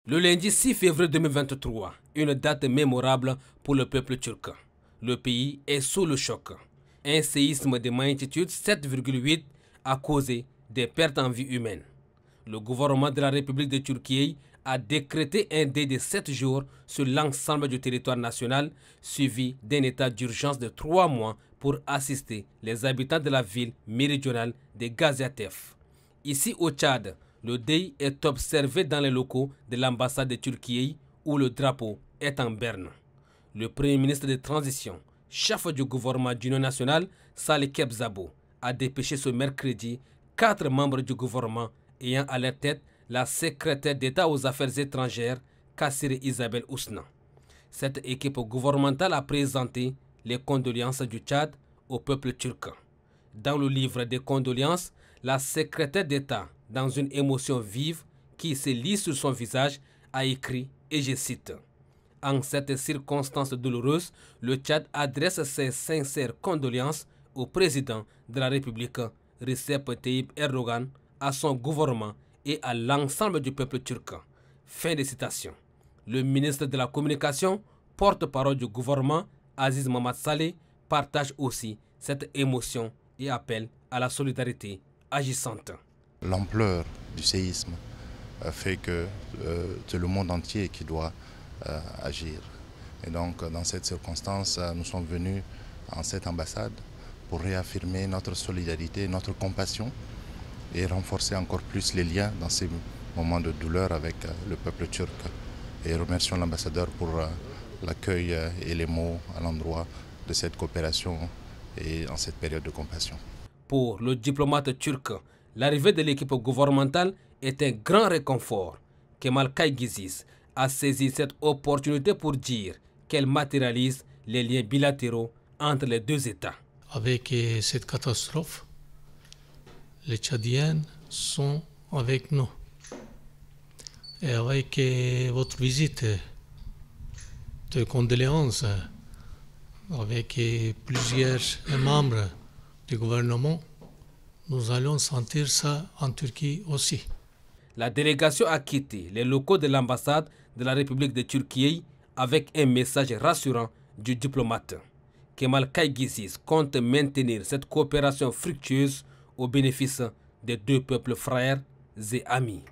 Le lundi 6 février 2023, une date mémorable pour le peuple turc. Le pays est sous le choc. Un séisme de magnitude 7,8 a causé des pertes en vie humaine. Le gouvernement de la République de Turquie a décrété un délai de 7 jours sur l'ensemble du territoire national, suivi d'un état d'urgence de 3 mois pour assister les habitants de la ville méridionale de Gaziantep. Ici au Tchad, le deuil est observé dans les locaux de l'ambassade de Turquie où le drapeau est en berne. Le premier ministre de transition, chef du gouvernement d'union nationale, Salih Kebzabo, a dépêché ce mercredi 4 membres du gouvernement ayant à leur tête la secrétaire d'État aux affaires étrangères, Kassire Isabelle Ousna. Cette équipe gouvernementale a présenté les condoléances du Tchad au peuple turc. Dans le livre des condoléances, la secrétaire d'État, dans une émotion vive qui se lit sur son visage, a écrit, et je cite, « En cette circonstance douloureuse, le Tchad adresse ses sincères condoléances au président de la République, Recep Tayyip Erdogan, à son gouvernement et à l'ensemble du peuple turc. » Fin de citation. Le ministre de la Communication, porte-parole du gouvernement, Aziz Mohamed Saleh, partage aussi cette émotion et appelle à la solidarité agissante. L'ampleur du séisme fait que c'est le monde entier qui doit agir. Et donc, dans cette circonstance, nous sommes venus en cette ambassade pour réaffirmer notre solidarité, notre compassion et renforcer encore plus les liens dans ces moments de douleur avec le peuple turc. Et remercions l'ambassadeur pour l'accueil et les mots à l'endroit de cette coopération et en cette période de compassion. Pour le diplomate turc, l'arrivée de l'équipe gouvernementale est un grand réconfort. Kemal Kaygiziz a saisi cette opportunité pour dire qu'elle matérialise les liens bilatéraux entre les deux États. Avec cette catastrophe, les Tchadiens sont avec nous. Et avec votre visite de condoléances, avec plusieurs membres du gouvernement, nous allons sentir ça en Turquie aussi. La délégation a quitté les locaux de l'ambassade de la République de Turquie avec un message rassurant du diplomate. Kemal Kaygiziz compte maintenir cette coopération fructueuse au bénéfice des deux peuples frères et amis.